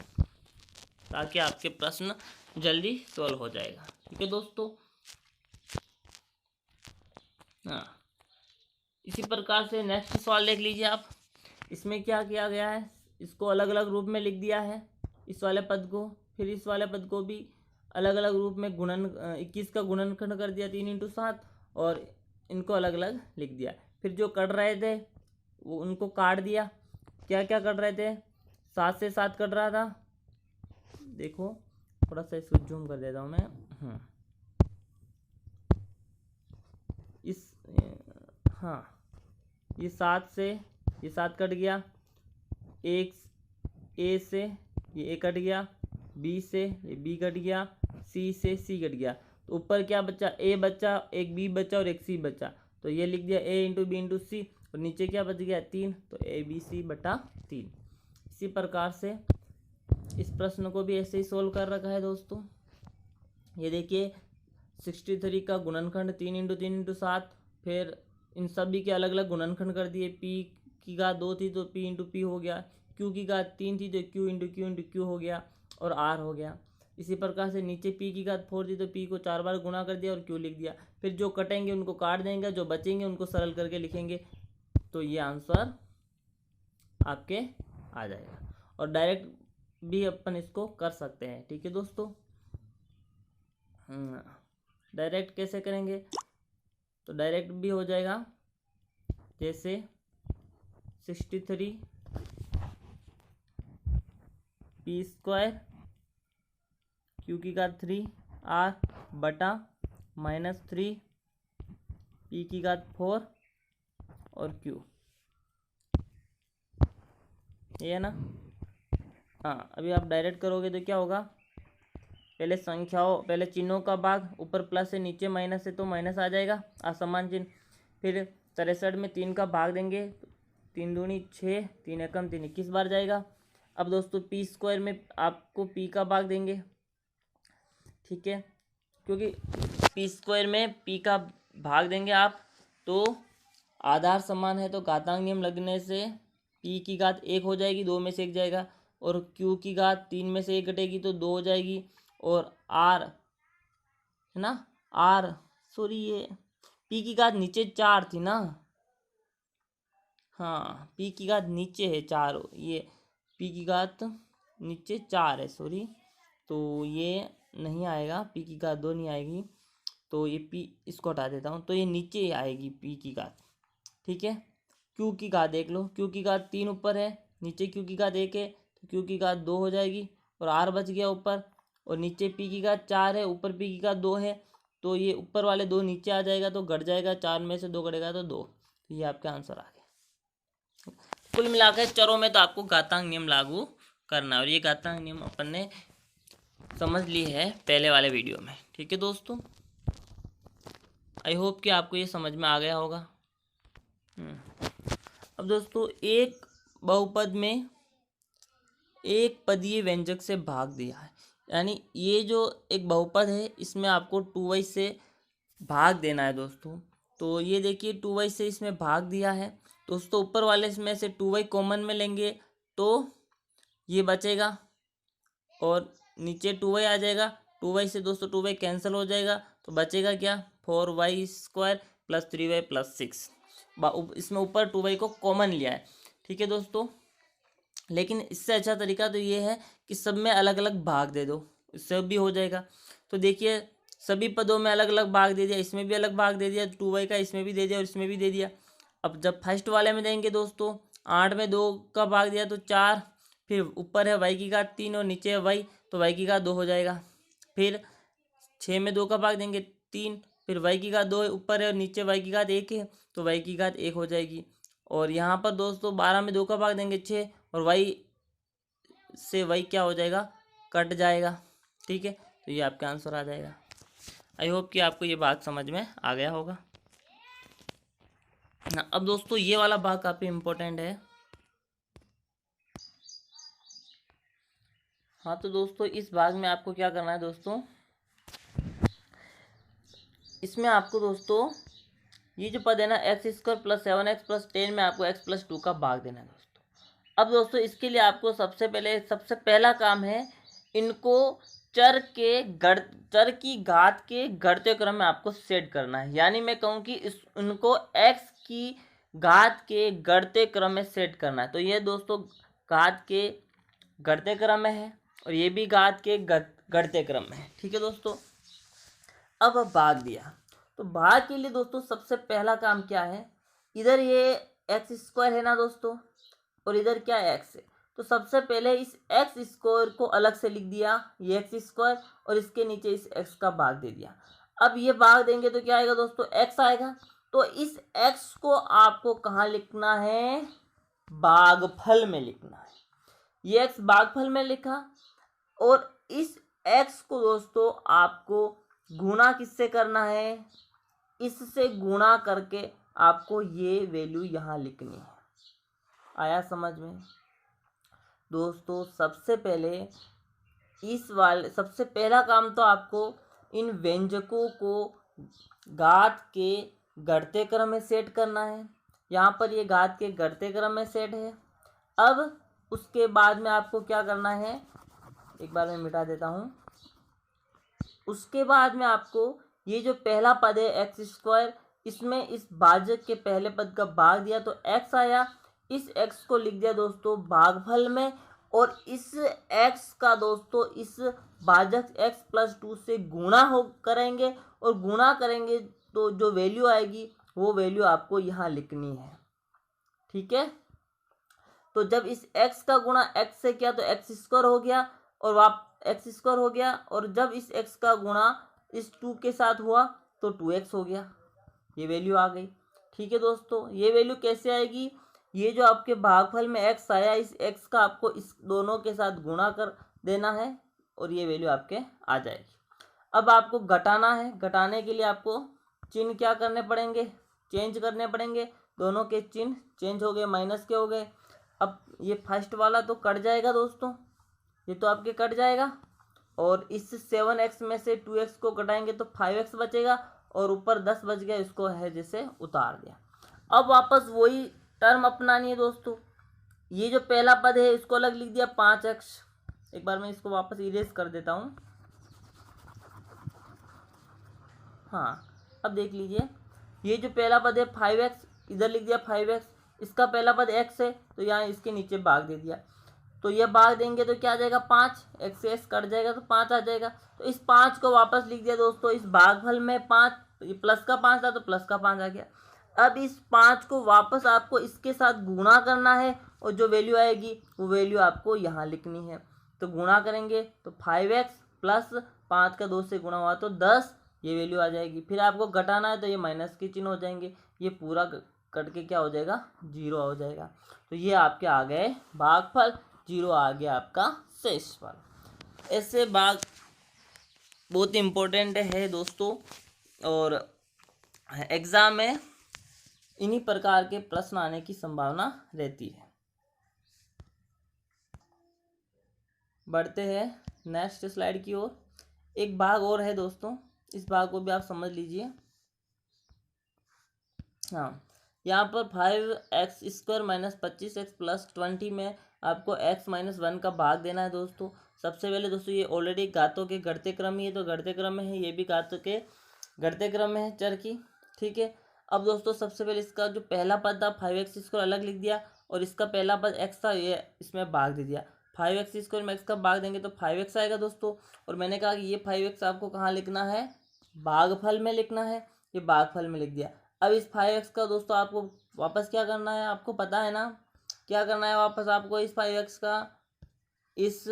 Speaker 1: ताकि आपके प्रश्न जल्दी सॉल्व हो जाएगा, ठीक है दोस्तों। हाँ, इसी प्रकार से नेक्स्ट सवाल देख लीजिए आप। इसमें क्या किया गया है, इसको अलग अलग रूप में लिख दिया है, इस वाले पद को। फिर इस वाले पद को भी अलग अलग रूप में 21 का गुणनखंड कर दिया 3 × 7, और इनको अलग अलग लिख दिया। फिर जो कट रहे थे वो उनको काट दिया। क्या क्या कट रहे थे, 7 से 7 कट रहा था, देखो थोड़ा सा इसको जूम कर देता हूँ मैं। ये 7 से ये 7 कट गया, एक ए से ये ए कट गया, बी से ये बी कट गया, सी से सी कट गया। तो ऊपर क्या बचा, ए बचा, एक बी बचा और एक सी बचा। तो ये लिख दिया a × b × c, और नीचे क्या बच गया 3, तो ABC/3। इसी प्रकार से इस प्रश्न को भी ऐसे ही सोल्व कर रखा है दोस्तों। ये देखिए 63 का गुणनखंड 3 × 3 × 7, फिर इन सभी के अलग अलग गुणनखंड कर दिए। p⁵2 थी तो p × p हो गया, q⁵3 थी तो q × q × q हो गया, और r हो गया। इसी प्रकार से नीचे p⁵4 थी तो p को 4 बार गुणा कर दिया और q लिख दिया। फिर जो कटेंगे उनको काट देंगे, जो बचेंगे उनको सरल करके लिखेंगे। तो ये आंसर आपके आ जाएगा। और डायरेक्ट भी अपन इसको कर सकते हैं, ठीक है दोस्तों। डायरेक्ट कैसे करेंगे, तो डायरेक्ट भी हो जाएगा जैसे 63 पी स्क्वायर क्यू की घात 3 आर बटा -3 पी की घात 4 और क्यू, ये है ना। हाँ, अभी आप डायरेक्ट करोगे तो क्या होगा, पहले चिन्हों का भाग, ऊपर प्लस है नीचे माइनस है तो माइनस आ जाएगा, असमान चिन्ह। फिर 63 में 3 का भाग देंगे, 3 दूनी 6, 3 एकम 3 21 बार जाएगा। अब दोस्तों पी स्क्वायर में आपको पी का भाग देंगे, ठीक है, क्योंकि पी स्क्वायर में पी का भाग देंगे आप तो आधार समान है तो घातांक नियम लगने से पी की घात 1 हो जाएगी, 2 में से 1 जाएगा, और क्यू की घात 3 में से 1 घटेगी तो 2 हो जाएगी, और आर है ना, आर सॉरी ये पी की घात नीचे 4 थी ना, हाँ पी की घात नीचे है 4, ये पी की घात नीचे 4 है सॉरी, तो ये नहीं आएगा, पी की घात 2 नहीं आएगी, तो ये पी इसको हटा देता हूँ, तो ये नीचे ही आएगी पी की घात, ठीक है। क्यू की घात देख लो, क्यू की घात 3 ऊपर है, नीचे क्यू की घात 1 है तो क्यू की घात 2 हो जाएगी, और आर बच गया ऊपर, और नीचे पी की घात 4 है, ऊपर पी की घात 2 है, तो ये ऊपर वाले 2 नीचे आ जाएगा तो घट जाएगा, 4 में से 2 घटेगा तो 2, तो ये आपका आंसर आ गया। कुल मिलाकर चरों में तो आपको घातांक नियम लागू करना है, और ये घातांक नियम अपन ने समझ ली है पहले वाले वीडियो में, ठीक है दोस्तों। आई होप कि आपको ये समझ में आ गया होगा। अब दोस्तों एक बहुपद में एक पदीय व्यंजक से भाग दिया है, यानी ये जो एक बहुपद है इसमें आपको 2y से भाग देना है दोस्तों। तो ये देखिए 2y से इसमें भाग दिया है दोस्तों, ऊपर वाले इसमें से 2y कॉमन में लेंगे तो ये बचेगा, और नीचे 2y आ जाएगा, 2y से दोस्तों 2y कैंसिल हो जाएगा, तो बचेगा क्या 4y square plus 3y plus 6, इसमें ऊपर 2y को कॉमन लिया है, ठीक है दोस्तों। लेकिन इससे अच्छा तरीका तो ये है कि सब में अलग अलग भाग दे दो, इससे भी हो जाएगा। तो देखिए सभी पदों में अलग अलग भाग दे दिया, इसमें भी अलग भाग दे दिया 2y का, इसमें भी दे दिया और इसमें भी दे दिया। अब जब फर्स्ट वाले में देंगे दोस्तों 8 में 2 का भाग दिया तो 4, फिर ऊपर है y की घात 3 और नीचे है y, तो y की घात 2 हो जाएगा। फिर 6 में 2 का भाग देंगे 3, फिर y की घात 2 है, ऊपर है और नीचे y की घात 1 है तो y की घात 1 हो जाएगी। और यहाँ पर दोस्तों 12 में 2 का भाग देंगे 6, और y से y क्या हो जाएगा, कट जाएगा, ठीक है, तो ये आपका आंसर आ जाएगा। आई होप कि आपको ये बात समझ में आ गया होगा ना। अब दोस्तों ये वाला भाग काफ़ी इम्पोर्टेंट है। हाँ तो दोस्तों इस भाग में आपको क्या करना है दोस्तों, इसमें आपको दोस्तों ये जो पद है ना x square plus 7x plus 10 में आपको x प्लस 2 का भाग देना है दोस्तों। अब दोस्तों इसके लिए आपको सबसे पहला काम है इनको चर की घात के घटते क्रम में आपको सेट करना है, यानी मैं कहूँ कि इनको x की घात के घटते क्रम में सेट करना है। तो ये दोस्तों घात के घटते क्रम में है और ये भी घात के घटते क्रम में है, ठीक है दोस्तों। अब भाग दिया, तो भाग के लिए दोस्तों सबसे पहला काम क्या है, इधर ये एक्स स्क्वायर है ना दोस्तों, और इधर क्या एक्स है, तो सबसे पहले इस एक्स स्क्वायर को अलग से लिख दिया, ये एक्स स्क्वायर, और इसके नीचे इस एक्स का भाग दे दिया। अब ये भाग देंगे तो क्या आएगा दोस्तों, एक्स आएगा। तो इस एक्स को आपको कहाँ लिखना है, भागफल में लिखना है। ये एक्स भागफल में लिखा, और इस एक्स को दोस्तों आपको गुणा किससे करना है, इससे गुणा करके आपको ये वैल्यू यहाँ लिखनी है। आया समझ में दोस्तों। सबसे पहला काम तो आपको इन व्यंजकों को घात के घटते क्रम में सेट करना है। यहाँ पर ये घात के घटते क्रम में सेट है। अब उसके बाद में आपको क्या करना है, एक बार मैं मिटा देता हूँ। उसके बाद में आपको ये जो पहला पद है एक्स स्क्वायर, इसमें इस भाजक के पहले पद का भाग दिया तो एक्स आया, इस एक्स को लिख दिया दोस्तों भागफल में, और इस एक्स का दोस्तों इस भाजक एक्स प्लस 2 से गुणा करेंगे, और गुणा करेंगे तो जो वैल्यू आएगी वो वैल्यू आपको यहाँ लिखनी है। ठीक है। तो जब इस x का गुणा x से किया तो x स्क्वायर हो गया, और x स्क्वायर हो गया, और जब इस x का गुणा इस 2 के साथ हुआ तो 2x हो गया, ये वैल्यू आ गई। ठीक है दोस्तों, ये वैल्यू कैसे आएगी, ये जो आपके भागफल में x आया, इस x का आपको इस दोनों के साथ गुणा कर देना है और ये वैल्यू आपके आ जाएगी। अब आपको घटाना है, घटाने के लिए आपको चिन्ह क्या करने पड़ेंगे, चेंज करने पड़ेंगे। दोनों के चिन्ह चेंज हो गए, माइनस के हो गए। अब ये फर्स्ट वाला तो कट जाएगा दोस्तों, ये तो आपके कट जाएगा, और इस 7x में से 2x को घटाएंगे तो 5x बचेगा, और ऊपर 10 बच गया, इसको है जैसे उतार दिया। अब वापस वही टर्म अपनानी है दोस्तों। ये जो पहला पद है इसको अलग लिख दिया 5x। एक बार मैं इसको वापस इरेज कर देता हूँ। हाँ, अब देख लीजिए, ये जो पहला पद है 5x, इधर लिख दिया 5x। इसका पहला पद x है तो यहाँ इसके नीचे भाग दे दिया, तो ये भाग देंगे तो क्या आ जाएगा 5, x से x कट जाएगा तो 5 आ जाएगा। तो इस 5 को वापस लिख दिया दोस्तों, इस भागफल में 5, तो ये प्लस का 5 था तो प्लस का 5 आ गया। अब इस 5 को वापस आपको इसके साथ गुणा करना है, और जो वैल्यू आएगी वो वैल्यू आपको यहाँ लिखनी है। तो गुणा करेंगे तो 5x प्लस 5 का 2 से गुणा हुआ तो 10, ये वैल्यू आ जाएगी। फिर आपको घटाना है तो ये माइनस के चिन्ह हो जाएंगे, ये पूरा कट के क्या हो जाएगा, 0 हो जाएगा। तो ये आपके आ गए भागफल, 0 आ गया आपका शेषफल। ऐसे भाग बहुत इम्पोर्टेंट है दोस्तों, और एग्ज़ाम में इन्हीं प्रकार के प्रश्न आने की संभावना रहती है। बढ़ते हैं नेक्स्ट स्लाइड की ओर। एक भाग और है दोस्तों, इस भाग को भी आप समझ लीजिए। हाँ, यहाँ पर 5x square minus 25x plus 20 में आपको x माइनस 1 का भाग देना है दोस्तों। सबसे पहले दोस्तों ये ऑलरेडी घातों के घटते क्रम ही है, तो घटते क्रम में है, ये भी घातों के घटते क्रम में है चर की। ठीक है, अब दोस्तों सबसे पहले इसका जो पहला पद था 5x स्क्वायर अलग लिख दिया, और इसका पहला पद x था, ये इसमें भाग दे दिया। 5x स्क्वायर में x का भाग देंगे तो 5x आएगा दोस्तों। और मैंने कहा कि ये 5x आपको कहाँ लिखना है, भागफल में लिखना है, ये भागफल में लिख दिया। अब इस 5x का दोस्तों आपको वापस क्या करना है, आपको पता है ना क्या करना है, वापस आपको इस 5x का इस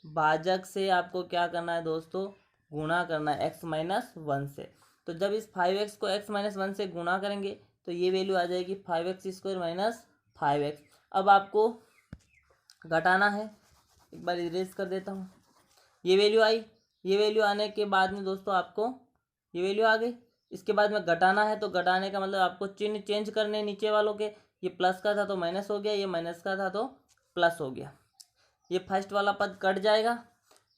Speaker 1: भाजक से आपको क्या करना है दोस्तों, गुणा करना है x माइनस 1 से। तो जब इस 5x को x माइनस 1 से गुणा करेंगे तो ये वैल्यू आ जाएगी 5x स्क्वायर माइनस 5x। अब आपको घटाना है, एक बार इरेज कर देता हूँ। ये वैल्यू आई, ये वैल्यू आने के बाद में दोस्तों आपको ये वैल्यू आ गई। इसके बाद में घटाना है, तो घटाने का मतलब आपको चिन्ह चेंज करने नीचे वालों के। ये प्लस का था तो माइनस हो गया, ये माइनस का था तो प्लस हो गया। ये फर्स्ट वाला पद कट जाएगा,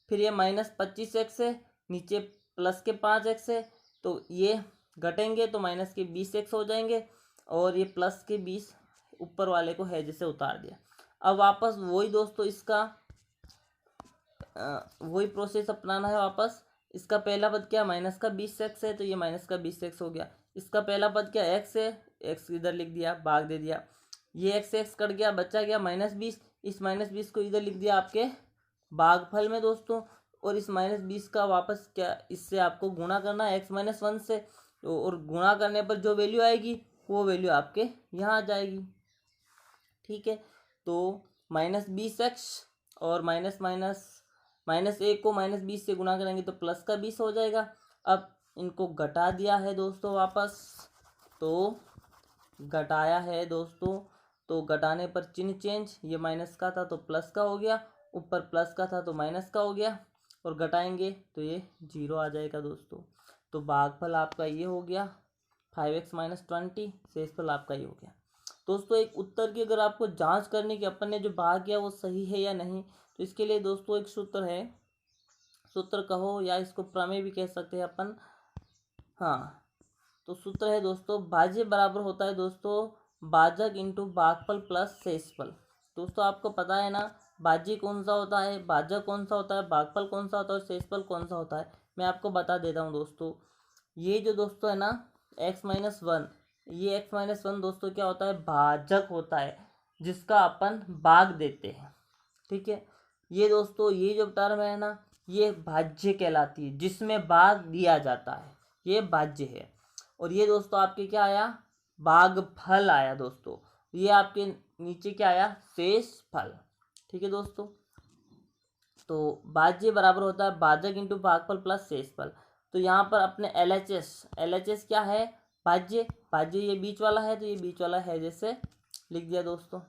Speaker 1: फिर ये माइनस 25x है, नीचे प्लस के 5x है, तो ये घटेंगे तो माइनस के 20x हो जाएंगे, और ये प्लस के 20 ऊपर वाले को है जैसे उतार दिया। अब वापस वही दोस्तों इसका वही प्रोसेस अपनाना है वापस। इसका पहला पद क्या, माइनस का 20x है, तो ये माइनस का 20x हो गया। इसका पहला पद क्या x है, x इधर लिख दिया, भाग दे दिया, ये x कट गया, बचा गया -20। इस -20 को इधर लिख दिया आपके भागफल में दोस्तों, और इस -20 का वापस क्या, इससे आपको गुणा करना है x माइनस 1 से, और गुणा करने पर जो वैल्यू आएगी वो वैल्यू आपके यहाँ आ जाएगी। ठीक है, तो -20x और -1 को -20 से गुणा करेंगे तो प्लस का 20 हो जाएगा। अब इनको घटा दिया है दोस्तों वापस, तो घटाया है दोस्तों, तो घटाने पर चिन्ह चेंज, ये माइनस का था तो प्लस का हो गया, ऊपर प्लस का था तो माइनस का हो गया, और घटाएंगे तो ये 0 आ जाएगा दोस्तों। तो भागफल आपका ये हो गया 5x माइनस 20, शेषफल आपका ये हो गया दोस्तों। एक उत्तर की अगर आपको जांच करनी कि अपन ने जो भाग किया वो सही है या नहीं, तो इसके लिए दोस्तों एक सूत्र है, सूत्र कहो या इसको प्रमेय भी कह सकते हैं अपन। हाँ, तो सूत्र है दोस्तों, भाज्य बराबर होता है दोस्तों भाजक इंटू भागफल प्लस शेषफल। दोस्तों आपको पता है ना भाज्य कौन सा होता है, भाजक कौन सा होता है, भागफल कौन सा होता है और शेषफल कौन सा होता है। मैं आपको बता देता हूँ दोस्तों, ये जो दोस्तों है ना x माइनस 1, ये x माइनस 1 दोस्तों क्या होता है, भाजक होता है जिसका अपन भाग देते हैं। ठीक है, ये दोस्तों ये जो टर्म है ना ये भाज्य कहलाती है, जिसमें भाग दिया जाता है, ये भाज्य है। और ये दोस्तों आपके क्या आया, भागफल आया दोस्तों। ये आपके नीचे क्या आया, शेषफल। ठीक है दोस्तों, तो भाज्य बराबर होता है भाजक इंटू भागफल प्लस शेषफल। तो यहाँ पर अपने एल एच एस क्या है, भाज्य ये बीच वाला है, तो ये बीच वाला है जैसे लिख दिया दोस्तों।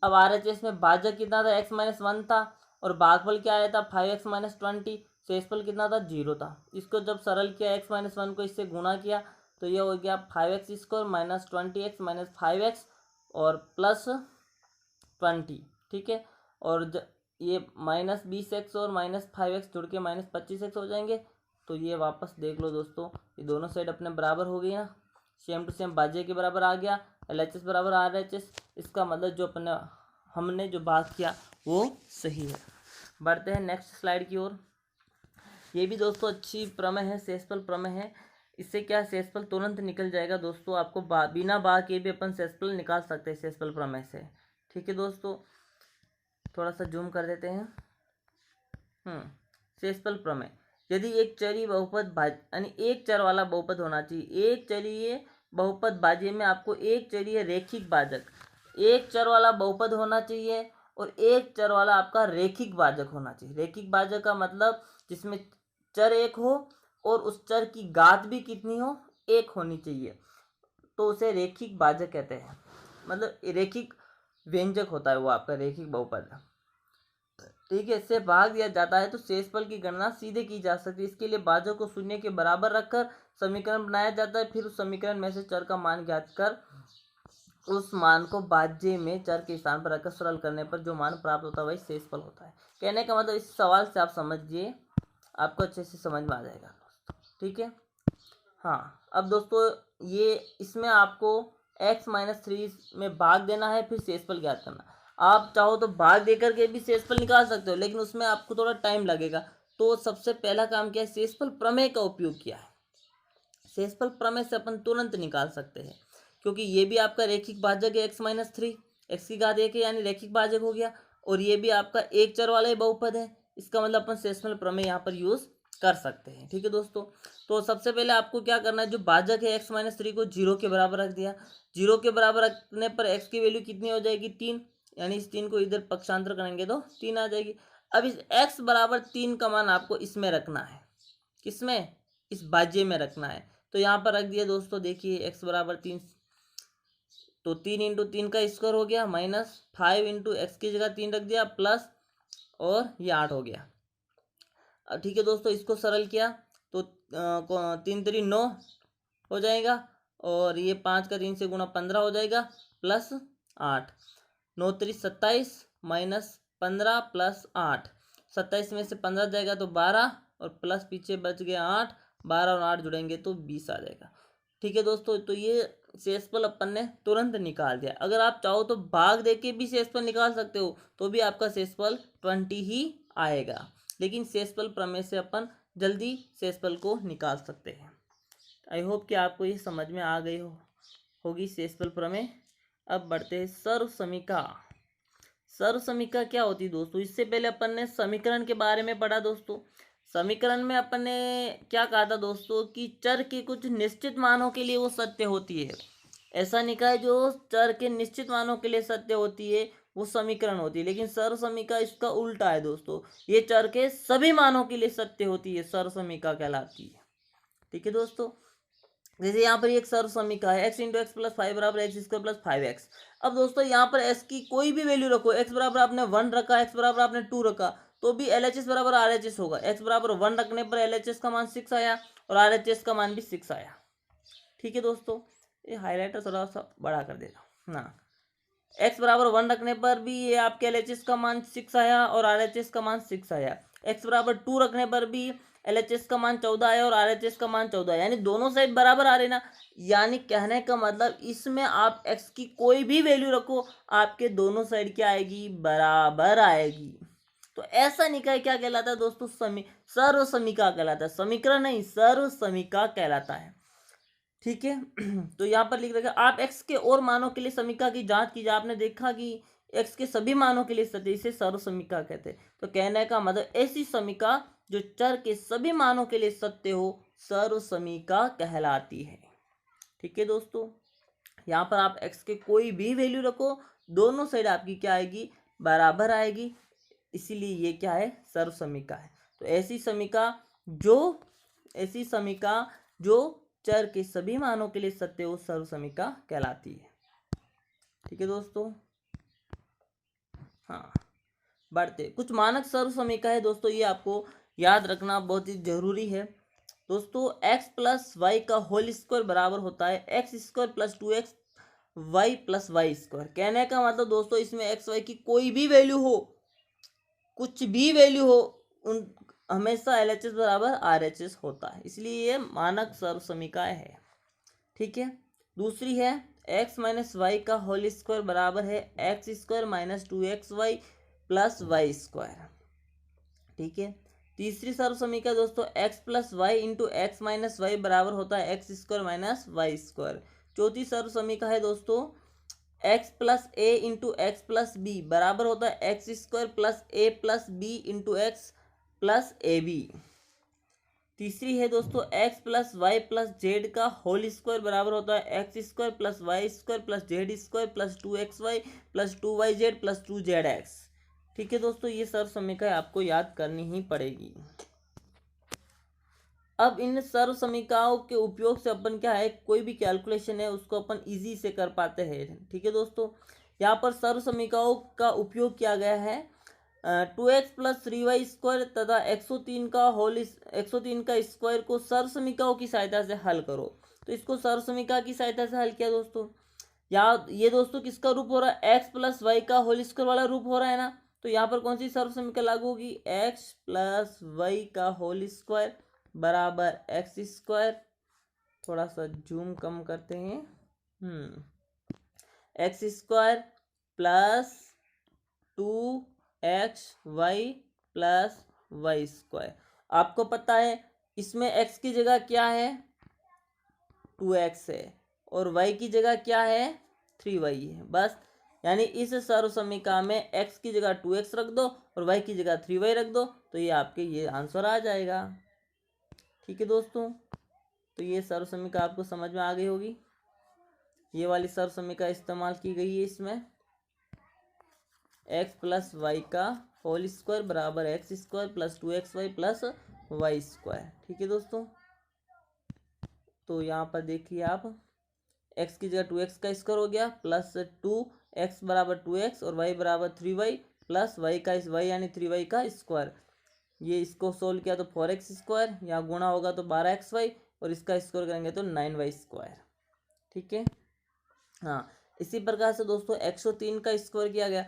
Speaker 1: अब आर एच एस में भाजक कितना था, x-1 था, और भागफल क्या आया था 5x-20, शेषफल कितना था 0 था। इसको जब सरल किया x-1 को इससे गुणा किया तो ये हो गया 5x² minus 20x minus 5x और प्लस 20। ठीक है, और ये -20x और -5x जुड़ के -25x हो जाएंगे। तो ये वापस देख लो दोस्तों, ये दोनों साइड अपने बराबर हो गई ना, सेम टू सेम भाज्य के बराबर आ गया, LHS बराबर RHS। इसका मतलब जो अपने हमने जो बात किया वो सही है। बढ़ते हैं नेक्स्ट स्लाइड की ओर। ये भी दोस्तों अच्छी प्रमेय है, शेषफल प्रमेय है। इससे क्या शेषफल तुरंत निकल जाएगा दोस्तों, आपको बिना बार के भी अपन शेषफल निकाल सकते हैं शेषफल प्रमेय से। ठीक है दोस्तों, थोड़ा सा जूम कर देते हैं। शेषफल प्रमेय, यदि एक चरी बहुपद यानी एक चर वाला बहुपद होना चाहिए। एक चरीय बहुपद भाज्य में आपको एक चरीय रेखिक भाजक, एक चर वाला बहुपद होना चाहिए और एक चर वाला आपका रेखिक भाजक होना चाहिए। रेखिक भाजक का मतलब जिसमें चर एक हो और उस चर की घात भी कितनी हो, एक होनी चाहिए, तो उसे रेखिक भाजक कहते हैं। मतलब रेखिक व्यंजक होता है वो आपका रेखिक बहुपद। ठीक है, इससे भाग दिया जाता है तो शेषफल की गणना सीधे की जा सकती है। इसके लिए भाजक को शून्य के बराबर रखकर समीकरण बनाया जाता है। फिर उस समीकरण में से चर का मान ज्ञात कर उस मान को भाज्य में चर के स्थान पर रखकर सरल करने पर जो मान प्राप्त होता है वही शेषफल होता है। कहने का मतलब इस सवाल से आप समझिए, आपको अच्छे से समझ में आ जाएगा दोस्तों। ठीक है, हाँ अब दोस्तों ये इसमें आपको x-3 में भाग देना है, फिर शेषफल ज्ञात करना। आप चाहो तो भाग देकर के भी शेषफल निकाल सकते हो, लेकिन उसमें आपको थोड़ा टाइम लगेगा। तो सबसे पहला काम क्या है, शेषफल प्रमेय का उपयोग किया है। शेषफल प्रमेय से अपन तुरंत निकाल सकते हैं, क्योंकि ये भी आपका रेखिक भाजक है x-3, x की घात 1 है यानी रेखिक भाजक हो गया, और ये भी आपका एक चर वाला ही बहुपद है। इसका मतलब अपन शेषफल प्रमेय यहाँ पर यूज कर सकते हैं। ठीक है दोस्तों, तो सबसे पहले आपको क्या करना है, जो भाजक है x-3 को 0 के बराबर रख दिया। 0 के बराबर रखने पर x की वैल्यू कितनी हो जाएगी, 3, यानी इस 3 को इधर पक्षांतर करेंगे तो 3 आ जाएगी। अब इस x बराबर 3 का मान आपको इसमें रखना है, किसमें, इस भाज्य में रखना है। तो यहाँ पर रख दिया दोस्तों, देखिए x बराबर 3, तो 3 इंटू 3 का स्क्वायर हो गया, -5 इंटू एक्स की जगह 3 रख दिया, प्लस और ये 8 हो गया। ठीक है दोस्तों, इसको सरल किया तो 3 3 9 हो जाएगा, और ये 5 का 3 से गुणा 15 हो जाएगा, प्लस 8, 9 3 27 माइनस 15 प्लस 8, 27 में से 15 जाएगा तो 12, और प्लस पीछे बच गया 8, 12 और 8 जुड़ेंगे तो 20 आ जाएगा। ठीक है दोस्तों, तो ये शेषफल अपन ने तुरंत निकाल दिया। अगर आप चाहो तो भाग देके भी शेषफल निकाल सकते हो, तो भी आपका शेषफल 20 ही आएगा, लेकिन शेषफल प्रमेय से अपन जल्दी शेषफल को निकाल सकते हैं। आई होप कि आपको ये समझ में आ गई होगी शेषफल प्रमेय। अब बढ़ते हैं सर्व समीका। सर्व समीका क्या होती है दोस्तों, इससे पहले अपन ने समीकरण के बारे में पढ़ा दोस्तों। समीकरण में अपन ने क्या कहा था दोस्तों, कि चर के कुछ निश्चित मानों के लिए वो सत्य होती है। ऐसा नहीं कहा है जो चर के निश्चित मानों के लिए सत्य होती है वो समीकरण होती है, लेकिन सर्व समीका इसका उल्टा है दोस्तों, ये चर के सभी मानों के लिए सत्य होती है, सर्व समीका कहलाती है। ठीक है दोस्तों, जैसे यहाँ पर एक सर्व समीका है x इंटू एक्स प्लस 5 बराबर एक्स स्क्वायर प्लस 5x। अब दोस्तों यहाँ पर x की कोई भी वैल्यू रखो, x बराबर आपने 1 रखा, x बराबर आपने 2 रखा, तो भी LHS बराबर RHS होगा। x बराबर 1 रखने पर LHS का मान 6 आया और RHS का मान भी 6 आया। ठीक है दोस्तों, ये हाईलाइटर थोड़ा सा बड़ा कर देता ना। x बराबर 1 रखने पर भी ये आपके LHS का मान 6 आया और RHS का मान 6 आया। x बराबर 2 रखने पर भी LHS का मान 14 आया और RHS का मान 14, यानी दोनों साइड बराबर आ रहे ना। यानी कहने का मतलब इसमें आप x की कोई भी वैल्यू रखो, आपके दोनों साइड क्या आएगी, बराबर आएगी। तो ऐसा निकाय क्या कहलाता है दोस्तों, सर्व समीका कहलाता है। समीकरण नहीं, सर्व समीका कहलाता है। ठीक है, तो यहाँ पर लिख रखा आप x के और मानों के लिए समीका की जांच कीजिए। आपने देखा कि x के सभी मानों के लिए सत्य, इसे सर्व समीका कहते हैं। तो कहने का मतलब ऐसी समीका जो चर के सभी मानों के लिए सत्य हो, सर्व समीका कहलाती है। ठीक है दोस्तों, यहाँ पर आप x के कोई भी वैल्यू रखो, दोनों साइड आपकी क्या आएगी, बराबर आएगी, इसीलिए ये क्या है, सर्वसमीका है। तो ऐसी समीका जो चर के सभी मानों के लिए सत्य वो सर्वसमीका कहलाती है। ठीक है दोस्तों। हाँ, बढ़ते कुछ मानक सर्वसमीका है दोस्तों, ये आपको याद रखना बहुत ही जरूरी है दोस्तों। x प्लस वाई का होल स्क्वायर बराबर होता है x square plus 2x y plus y square. कहने का मतलब दोस्तों, इसमें एक्स वाई की कोई भी वैल्यू हो, कुछ भी वैल्यू हो, उन हमेशा LHS बराबर RHS होता है, इसलिए ये मानक सर्वसमीकाएं है। ठीक है। दूसरी है x माइनस वाई का होल स्क्वायर बराबर है x square minus 2xy plus y square. ठीक है। तीसरी सर्वसमीका दोस्तों x plus y into x minus y बराबर होता है x square minus y square. चौथी सर्वसमीका है दोस्तों x plus a into x plus b बराबर होता है x square plus a plus b into x plus a b. तीसरी है दोस्तों x plus y plus Z का होल स्क्वायर बराबर होता है x square plus y square plus z square plus 2xy plus 2yz plus 2zx। ठीक है दोस्तों, ये सर्वसमीकाएं आपको याद करनी ही पड़ेगी। अब इन सर्वसमीकाओं के उपयोग से अपन क्या है, कोई भी कैलकुलेशन है उसको अपन इजी से कर पाते हैं। ठीक है दोस्तों, यहाँ पर सर्वसमीकाओं का उपयोग किया गया है 2x प्लस 3y स्क्वायर तथा 103 का स्क्वायर को सर्वसमीकाओं की सहायता से हल करो। तो इसको सर्वसमीका की सहायता से हल किया दोस्तों। ये दोस्तों किसका रूप हो रहा है, x प्लस वाई का होल स्क्वायर वाला रूप हो रहा है ना। तो यहाँ पर कौन सी सर्वसमीका लागू होगी, x प्लस वाई का होल स्क्वायर बराबर एक्स स्क्वायर, थोड़ा सा जूम कम करते हैं, x square plus 2xy plus y square. आपको पता है इसमें x की जगह क्या है, 2x है, और y की जगह क्या है, 3y है। बस यानी इस सर्वसमीका में x की जगह 2x रख दो और y की जगह 3y रख दो, तो ये आपके ये आंसर आ जाएगा। ठीक है दोस्तों, तो ये सर्वसमीका आपको समझ में आ गई होगी। ये वाली सर्वसमीका इस्तेमाल की गई है इसमें, x प्लस वाई का होल स्क्वायर बराबर x square plus 2xy plus y square. ठीक है दोस्तों, तो यहाँ पर देखिए आप, x की जगह 2x का स्क्वायर हो गया प्लस 2x बराबर 2x और y बराबर 3y प्लस y यानी 3y का स्क्वायर। ये इसको सोल्व किया तो 4x स्क्वायर, यहाँ गुणा होगा तो 12xy और इसका स्क्वायर करेंगे तो 9y स्क्वायर। ठीक है। हाँ, इसी प्रकार से दोस्तों 103 का स्क्वायर किया गया।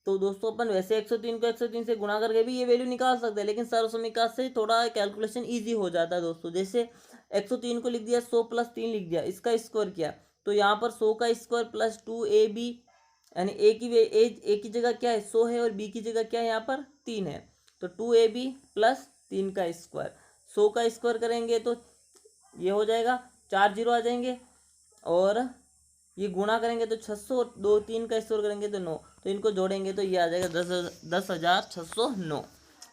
Speaker 1: तो दोस्तों अपन वैसे 103 को 103 से गुणा करके भी ये वैल्यू निकाल सकते हैं, लेकिन सर्वसमीका से थोड़ा कैलकुलेशन ईजी हो जाता है दोस्तों। जैसे 103 को लिख दिया 100 प्लस 3 लिख दिया, इसका स्क्वायर किया तो यहाँ पर 100 का स्क्वायर प्लस 2ab, यानी ए की जगह क्या है 100 है और बी की जगह क्या है यहाँ पर 3 है, तो 2ab प्लस 3 का स्क्वायर। 100 का स्क्वायर करेंगे तो ये हो जाएगा 4 0 आ जाएंगे, और ये गुणा करेंगे तो 600, 2 3 का स्क्वायर करेंगे तो 9, तो इनको जोड़ेंगे तो ये आ जाएगा 10,609।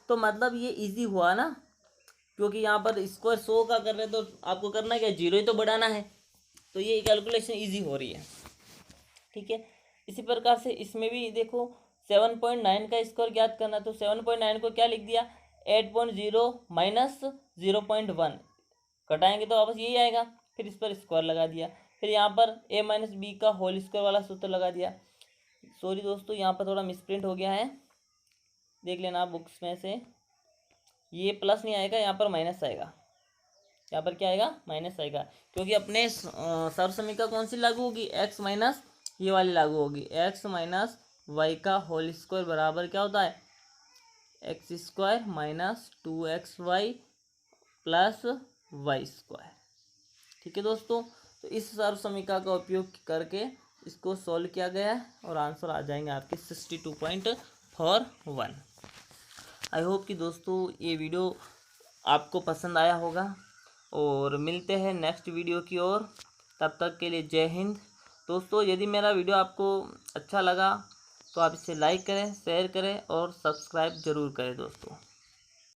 Speaker 1: तो मतलब ये इजी हुआ ना, क्योंकि यहाँ पर स्क्वायर 100 का कर रहे हैं तो आपको करना क्या, 0 ही तो बढ़ाना है, तो ये कैलकुलेशन इजी हो रही है। ठीक है। इसी प्रकार से इसमें भी देखो 7.9 का स्क्वायर ज्ञात करना, तो 7.9 को क्या लिख दिया 8.0 माइनस 0.1, घटाएंगे तो वापस यही आएगा, फिर इस पर स्क्वायर लगा दिया, फिर यहाँ पर a माइनस बी का होल स्क्वायर वाला सूत्र लगा दिया। सॉरी दोस्तों, यहाँ पर थोड़ा मिसप्रिंट हो गया है, देख लेना बुक्स में से, ये प्लस नहीं आएगा, यहाँ पर माइनस आएगा, यहाँ पर क्या आएगा, माइनस आएगा, क्योंकि अपने सर्वसमीका कौन सी लागू होगी, x माइनस ये वाली लागू होगी, x माइनस वाई का होल स्क्वायर बराबर क्या होता है, x square minus 2xy plus y square. ठीक है दोस्तों, तो इस सर्वसमीका का उपयोग करके इसको सॉल्व किया गया है और आंसर आ जाएंगे आपके 62.41। आई होप कि दोस्तों ये वीडियो आपको पसंद आया होगा, और मिलते हैं नेक्स्ट वीडियो की ओर। तब तक के लिए जय हिंद। दोस्तों यदि मेरा वीडियो आपको अच्छा लगा तो आप इसे लाइक करें, शेयर करें और सब्सक्राइब ज़रूर करें दोस्तों।